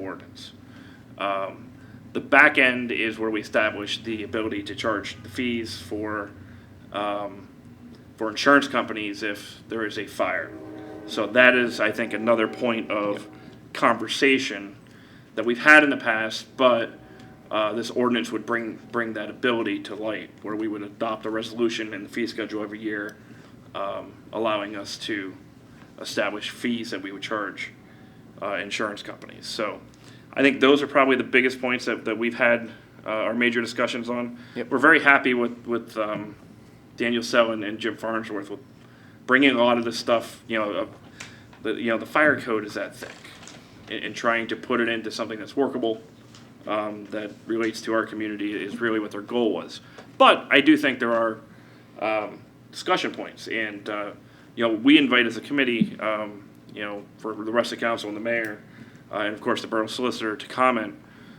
ordinance. The back end is where we establish the ability to charge the fees for insurance companies if there is a fire. So that is, I think, another point of conversation that we've had in the past, but this ordinance would bring that ability to light, where we would adopt a resolution and the fee schedule every year, allowing us to establish fees that we would charge insurance companies. So I think those are probably the biggest points that we've had our major discussions on. Yep. We're very happy with Daniel Sell and Jim Farnsworth with bringing a lot of this stuff. The fire code is that thick, and trying to put it into something that's workable, that relates to our community is really what their goal was. But I do think there are discussion points, and we invite as a committee, for the rest of the council and the mayor, and of course the borough solicitor to comment,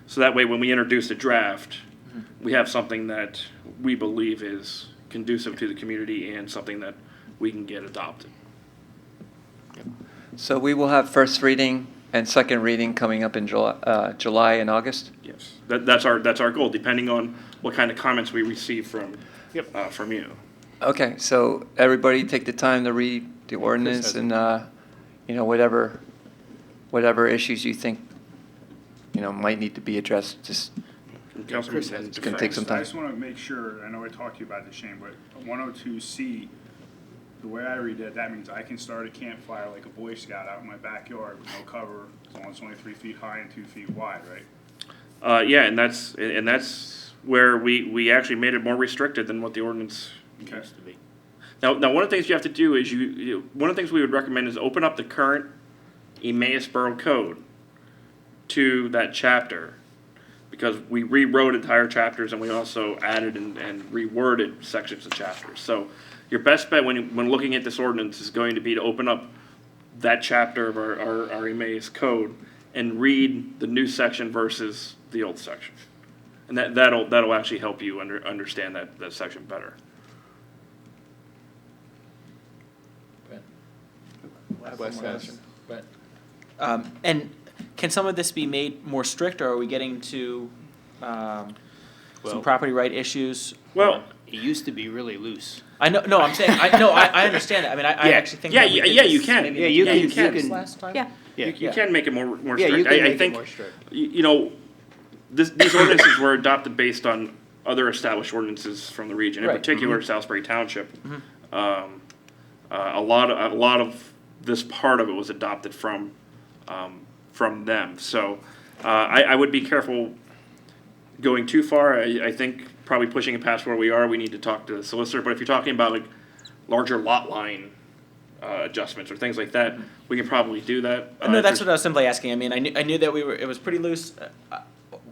so that way when we introduce the draft, we have something that we believe is conducive to the community and something that we can get adopted. So we will have first reading and second reading coming up in July and August? Yes, that's our goal, depending on what kind of comments we receive from you. Okay, so everybody take the time to read the ordinance and, whatever issues you think, might need to be addressed, just Councilman, it's gonna take some I time. just want to make sure, I know I talked to you about this, Shane, but 102C, the way I read it, that means I can start a campfire like a Boy Scout out in my backyard with no cover, as long as it's only 3 feet high and 2 feet wide, right? Yeah, and that's where we actually made it more restricted than what the ordinance used to be. Now one of the things you have to do is one of the things we would recommend is open up the current Emmaus Borough Code to that chapter, because we rewrote entire chapters and we also added and reworded sections of chapters. So your best bet when looking at this ordinance is going to be to open up that chapter of our Emmaus Code and read the new section versus the old section, and that'll actually help you understand that section better. And can some of this be made more strict, or are we getting to some property right issues? Well, It used to be really loose. I know. No, I'm saying. I understand that. I mean, I actually think. Yeah, that we did yeah, this you can. maybe Yeah, you can. last time. Yeah. you can make it more Yeah, strict. you can I make it think more strict. these ordinances were adopted based on other established ordinances from the region, in Right. particular Salisbury Township. A lot of this part of it was adopted from them. So I would be careful going too far. I think probably pushing it past where we are, we need to talk to the solicitor. But if you're talking about like larger lot line adjustments or things like that, we can probably do that. No, that's what I was simply asking. I mean, I knew that it was pretty loose.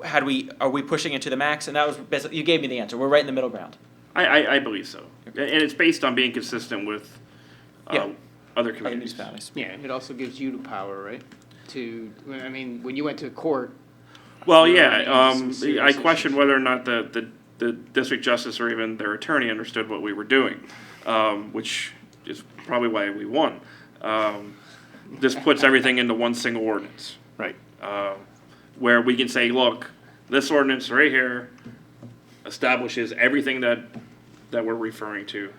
Are we pushing it to the max? And that was basically, you gave me the answer. We're right in the middle ground. I believe so, and it's based on being consistent with Yeah. other Other communities. municipalities. Yeah, it also gives you the power, right? When you went to court. Well, You're yeah, running into some I serious question issues. whether or not the district justice or even their attorney understood what we were doing, which is probably why we won. This puts everything into one single ordinance, Right. where we can say, look, this ordinance right here establishes everything that we're referring to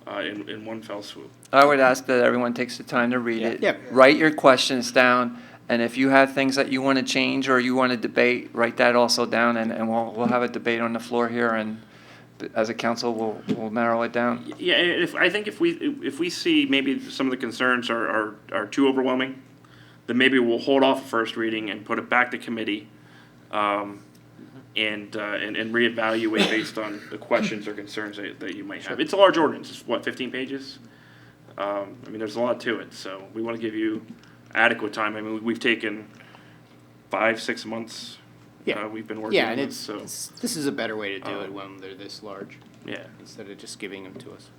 in one fell swoop. I would ask that everyone takes the time to read it. Yeah. Write your questions down, and if you have things that you want to change or you want to debate, write that also down, and we'll have a debate on the floor here, and as a council, we'll narrow it down. Yeah, if we see maybe some of the concerns are too overwhelming, then maybe we'll hold off first reading and put it back to committee, and reevaluate based on the questions or concerns that you might have. It's a large ordinance. It's what, 15 pages? I mean, there's a lot to it, so we want to give you adequate time. I mean, we've taken 5-6 months. Yeah. We've been working Yeah, on and this, so this is a better way to do it when they're this large, yeah. instead of just giving them to us.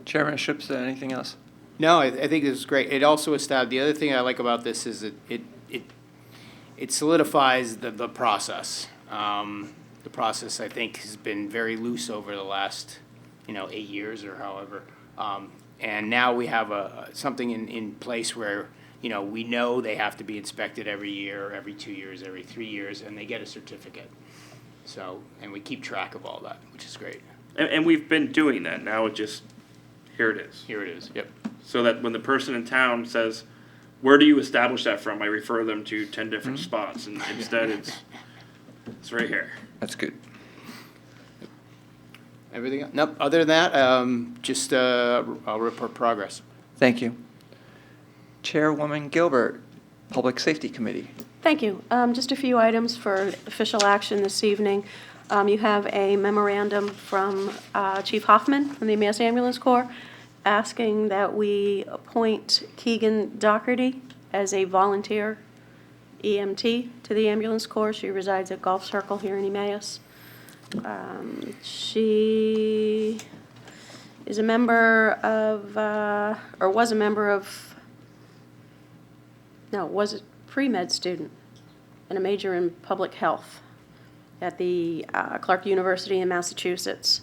Chairman Schupster, anything else? No, I think this is great. It also established, the other thing I like about this is it solidifies the process. The process, I think, has been very loose over the last, 8 years or however. And now we have something in place where you know, we know they have to be inspected every year, every 2 years, every 3 years, and they get a certificate. So, and we keep track of all that, which is great. And we've been doing that. Now it just, here it is. Here it is, yep. So that when the person in town says, where do you establish that from? I refer them to 10 different spots, and instead it's right here. That's good. Everything, nope, other than that, just, I'll report progress. Thank you. Chairwoman Gilbert, Public Safety Committee. Thank you. Just a few items for official action this evening. You have a memorandum from Chief Hoffman from the Mass Ambulance Corps asking that we appoint Keegan Doherty as a volunteer EMT to the ambulance corps. She resides at Gulf Circle here in Emmaus. She is a member of, or was a member of, no, was a pre-med student and a major in public health at the Clark University in Massachusetts.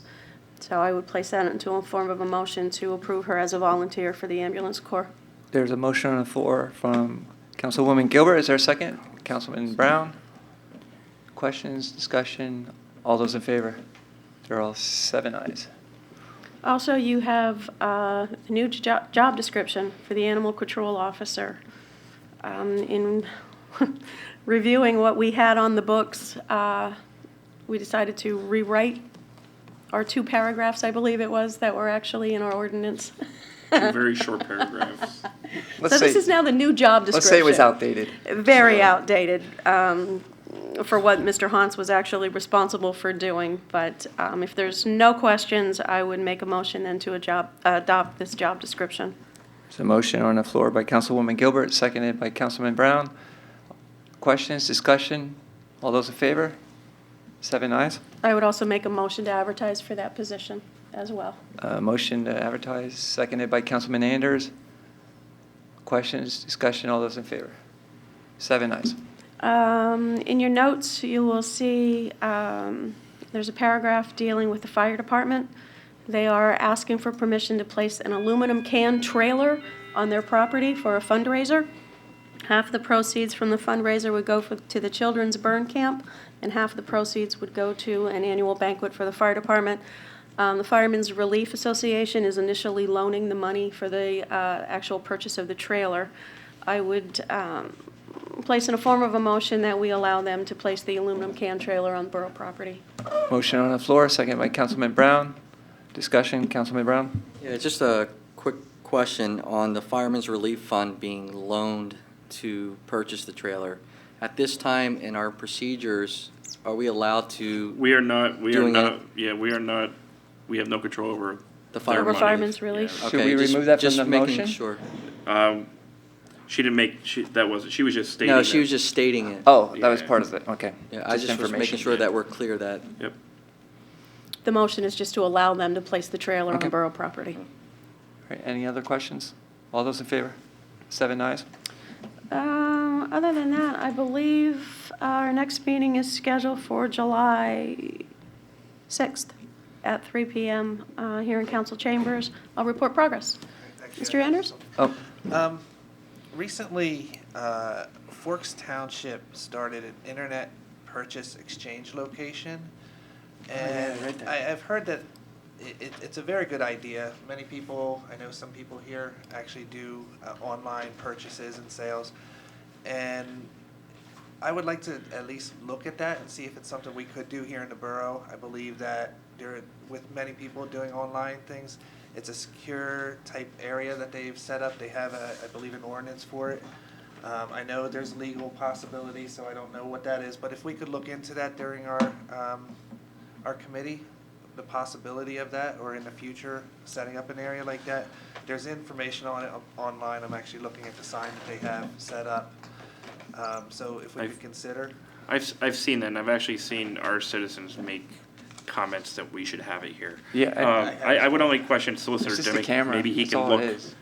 So I would place that into a form of a motion to approve her as a volunteer for the ambulance corps. There's a motion on the floor from Councilwoman Gilbert. Is there a second? Councilman Brown? Questions, discussion? All those in favor? They're all 7 ayes. Also, you have a new job description for the animal control officer. In reviewing what we had on the books, we decided to rewrite our 2 paragraphs, I believe it was, that were actually in our ordinance. 2 very short paragraphs. So this is now the new job description. Let's say it was outdated. Very outdated for what Mr. Hans was actually responsible for doing. But if there's no questions, I would make a motion then to adopt this job description. There's a motion on the floor by Councilwoman Gilbert, seconded by Councilman Brown. Questions, discussion? All those in favor? 7 ayes. I would also make a motion to advertise for that position as well. Motion to advertise, seconded by Councilman Anders. Questions, discussion? All those in favor? 7 ayes. In your notes, you will see there's a paragraph dealing with the fire department. They are asking for permission to place an aluminum can trailer on their property for a fundraiser. Half the proceeds from the fundraiser would go to the children's burn camp, and half the proceeds would go to an annual banquet for the fire department. The Firemen's Relief Association is initially loaning the money for the actual purchase of the trailer. I would place in a form of a motion that we allow them to place the aluminum can trailer on borough property. Motion on the floor, seconded by Councilman Brown. Discussion, Councilman Brown? Yeah, just a quick question on the Fireman's Relief Fund being loaned to purchase the trailer. At this time in our procedures, are we allowed to? We are not, we Doing have no control over The their Over money. Firemen's Relief? Yeah. Should Okay, we just- remove that from just the making motion? Sure. She didn't make, she was just stating No, that. she was just stating it. Oh, that was Yeah. part of it, okay. Yeah, I just was making sure that we're clear that. Yep. The motion is just to allow them to place the trailer Okay. on borough property. All right, any other questions? All those in favor? 7 ayes. Other than that, I believe our next meeting is scheduled for July 6th at 3 PM here in council chambers. I'll report progress. Mr. Anders? Oh, Recently, Forks Township started an internet purchase exchange location. And I've heard that it's a very good idea. Many people, I know some people here actually do online purchases and sales. And I would like to at least look at that and see if it's something we could do here in the borough. I believe that with many people doing online things, it's a secure type area that they've set up. They have, I believe, an ordinance for it. I know there's legal possibilities, so I don't know what that is. But if we could look into that during our committee, the possibility of that, or in the future, setting up an area like that. There's information on it online. I'm actually looking at the sign that they have set up. So if we could consider. I've seen that, and I've actually seen our citizens make comments that we should have it here. Yeah, I would only question it's Solicitor just the Demick, camera. maybe he That's can all look. it is.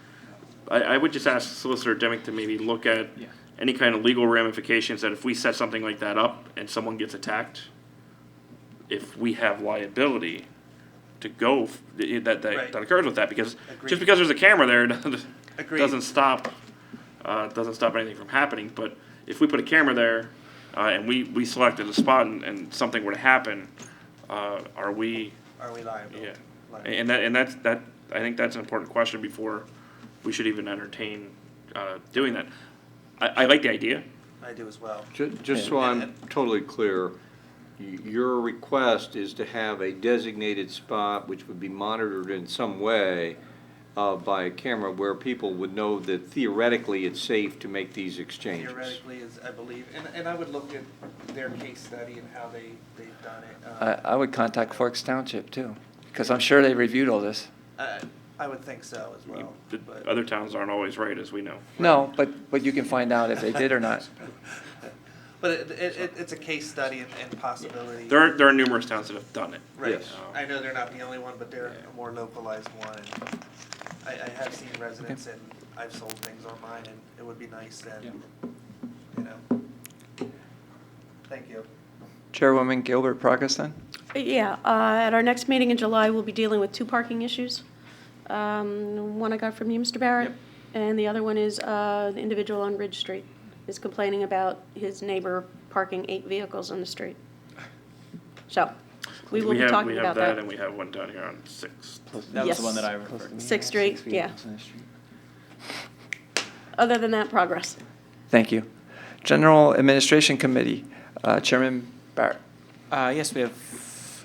I would just ask Solicitor Demick to maybe look at Yeah. any kind of legal ramifications that if we set something like that up and someone gets attacked, if we have liability to go, that Right. occurs with that, because Agreed. just because there's a camera there doesn't Agreed. doesn't stop doesn't stop anything from happening, but if we put a camera there, and we selected a spot and something were to happen, are we, Are we liable? yeah. Liable. And that's, I think that's an important question before we should even entertain, doing that. I like the idea. I do as well. Just so I'm totally clear, your request is to have a designated spot which would be monitored in some way by a camera where people would know that theoretically it's safe to make these exchanges. Theoretically, is I believe, and I would look at their case study and how they've done it. I would contact Forks Township too, because I'm sure they reviewed all this. I would think so as well. The but- other towns aren't always right, as we know. No, but you can find out if they did or not. But it's a case study and possibility. There are numerous towns that have done it. Right. Yes. I know they're not the only one, but they're a more localized one. And I have seen residents and I've sold things on mine, and it would be nice then, you know. Thank you. Chairwoman Gilbert, progress then? Yeah, at our next meeting in July, we'll be dealing with 2 parking issues. One I got from you, Mr. Barrett, and the other one is the individual on Ridge Street is complaining about his neighbor parking 8 vehicles on the street. So, we will be talking We about have that, that. and we have one down here on 6th. That was the one Yes. that I referred to. 6th Street, 6 yeah. vehicles on the street. Other than that, progress. Thank you. General Administration Committee, Chairman Barrett. Yes, we have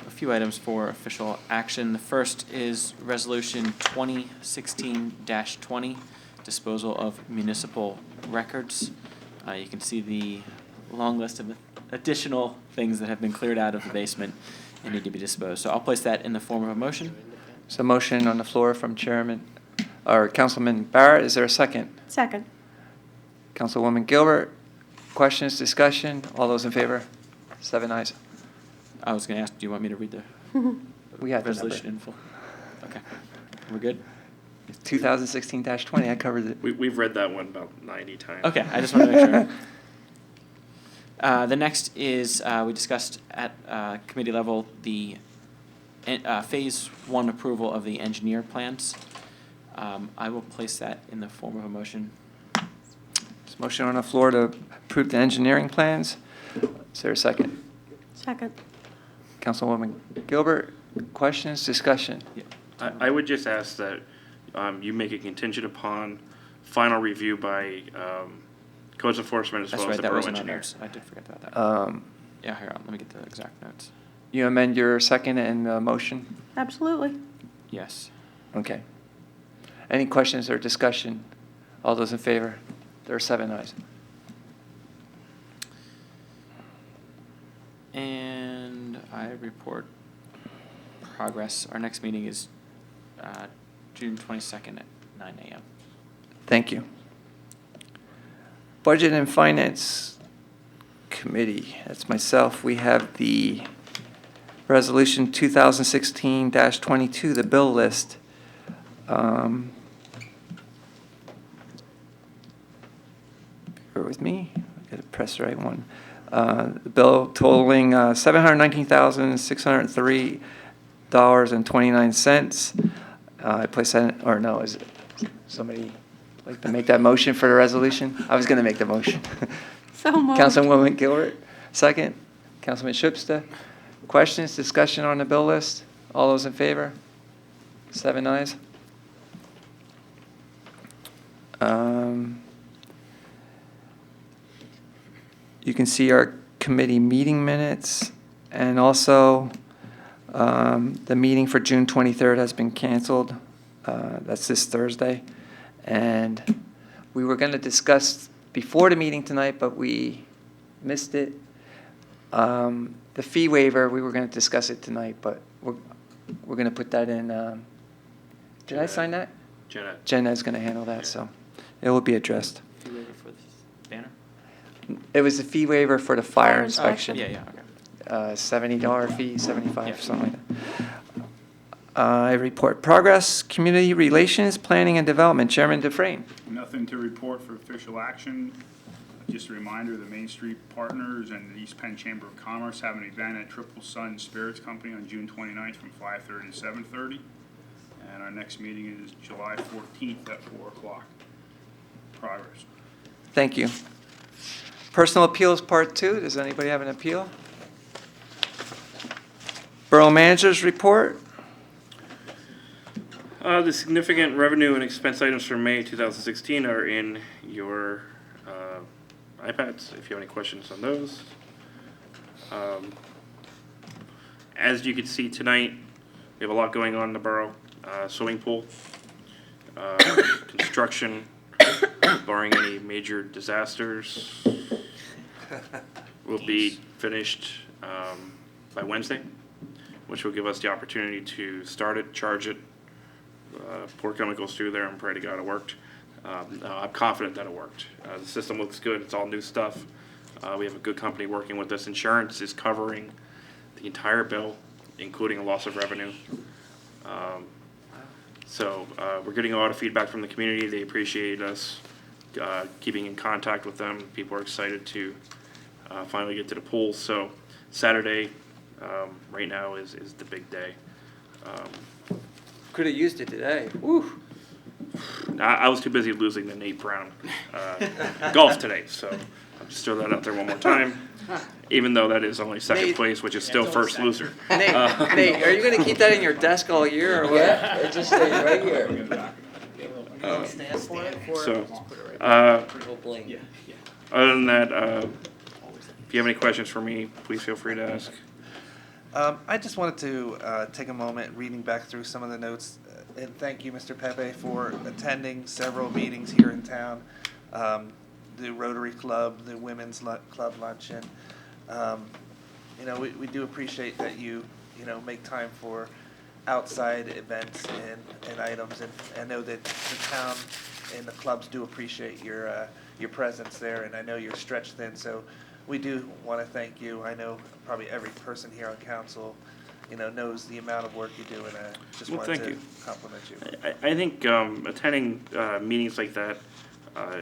a few items for official action. The first is Resolution 2016-20, disposal of municipal records. You can see the long list of additional things that have been cleared out of the basement and need to be disposed. So I'll place that in the form of a motion. There's a motion on the floor from Councilman Barrett. Is there a second? Second. Councilwoman Gilbert. Questions, discussion? All those in favor? 7 ayes. I was going to ask, do you want me to read the We had the resolution in full? Okay, we're good? 2016-20, I covered it. We've read that one about 90 times. Okay, I just want to make sure. The next is, we discussed at committee level the Phase 1 approval of the engineer plans. I will place that in the form of a motion. There's a motion on the floor to approve the engineering plans. Is there a second? Second. Councilwoman Gilbert, questions, discussion? I would just ask that you make it contingent upon final review by codes enforcement as That's well as right, the that borough was in our engineer. notes. I did forget about that. Yeah, here, let me get the exact notes. You amend your second and motion? Absolutely. Yes. Okay. Any questions or discussion? All those in favor? There are 7 ayes. And I report progress. Our next meeting is June 22nd at 9 a.m. Thank you. Budget and Finance Committee, that's myself. We have the Resolution 2016-22, the bill list. Bear with me, I gotta press the right one. The bill totaling $719,603.29. I place that, or no, is it somebody like to make that motion for the resolution? I was gonna make the motion. So moved. Councilwoman Gilbert, second. Councilman Schubsta. Questions, discussion on the bill list? All those in favor? 7 ayes. You can see our committee meeting minutes, and also the meeting for June 23rd has been canceled. That's this Thursday. And we were going to discuss before the meeting tonight, but we missed it. The fee waiver, we were going to discuss it tonight, but we're going to put that in. Did I sign that? Jenna, Jenna's going to handle that, so it will be addressed. Fee waiver for this banner? It was a fee waiver for the fire Fire inspection. inspection. Yeah, okay. $70 fee, 75, Yeah. something like that. I report progress, community relations, planning and development. Chairman Dufresne. Nothing to report for official action. Just a reminder, the Main Street Partners and the East Penn Chamber of Commerce have an event at Triple Sun Spirits Company on June 29th from 5:30 to 7:30. And our next meeting is July 14th at 4 o'clock. Progress. Thank you. Personal appeals, part 2. Does anybody have an appeal? Borough managers report. The significant revenue and expense items for May 2016 are in your iPads, if you have any questions on those. As you can see tonight, we have a lot going on in the borough. Swimming pool, construction, barring any major disasters, will be finished by Wednesday, which will give us the opportunity to start it, charge it, pour chemicals through there, and pray to God it worked. I'm confident that it worked. The system looks good. It's all new stuff. We have a good company working with us. Insurance is covering the entire bill, including a loss of revenue. So we're getting a lot of feedback from the community. They appreciate us keeping in contact with them. People are excited to finally get to the pool. So Saturday, right now, is the big day. Could have used it today. Woo. I was too busy losing the Nate Brown golf today, so I'll just throw that out there one more time. Even though that is only second Nate- place, which is still first loser. Nate, Nate, are you going to keep that in your desk all year or what? Yeah, it just stays right here. So, Little bling. other than that, if you have any questions for me, please feel free to ask. I just wanted to take a moment reading back through some of the notes, and thank you, Mr. Pepe, for attending several meetings here in town. The Rotary Club, the Women's Club Luncheon. You know, we do appreciate that you know, make time for outside events and items, and I know that the town and the clubs do appreciate your presence there, and I know you're stretched thin, so we do want to thank you. I know probably every person here on council, you know, knows the amount of work you do, and I just Well, wanted thank to you. compliment you. I think attending meetings like that,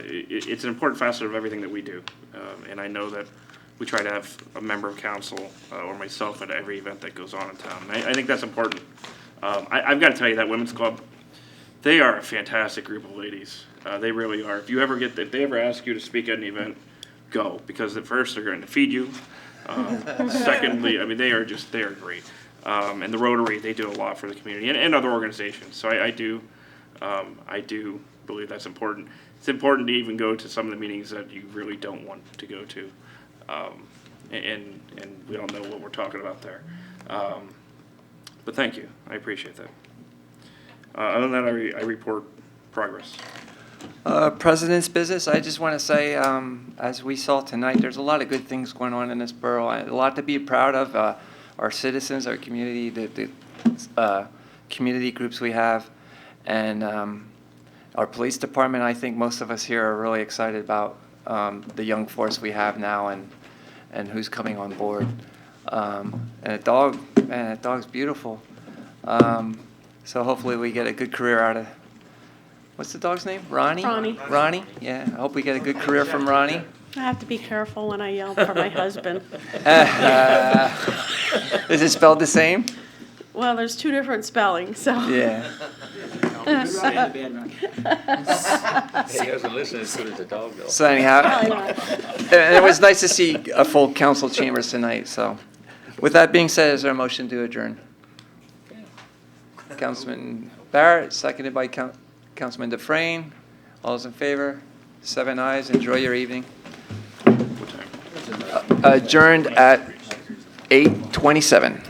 it's an important facet of everything that we do. And I know that we try to have a member of council or myself at every event that goes on in town. And I think that's important. I've got to tell you, that women's club, they are a fantastic group of ladies. They really are. If they ever ask you to speak at an event, go, because at first they're going to feed you. Secondly, I mean, they are great. And the Rotary, they do a lot for the community and other organizations. So I do believe that's important. It's important to even go to some of the meetings that you really don't want to go to. And we don't know what we're talking about there. But thank you. I appreciate that. Other than that, I report progress. President's business, I just want to say, as we saw tonight, there's a lot of good things going on in this borough, a lot to be proud of. Our citizens, our community, the community groups we have, and our police department. I think most of us here are really excited about the young force we have now and who's coming on board. And a dog, man, that dog's beautiful. So hopefully we get a good career out of. What's the dog's name? Ronnie? Ronnie. Ronnie? Yeah, I hope we get a good career from Ronnie. I have to be careful when I yell for my husband. Is it spelled the same? Well, there's two different spellings, so. Yeah. He doesn't listen as good as the dog, though. So anyhow, Probably not. and it was nice to see a full council chambers tonight, so. With that being said, is there a motion to adjourn? Councilman Barrett, seconded by Councilman Dufresne. All those in favor? 7 ayes. Enjoy your evening. What time? Adjourned at 8:27.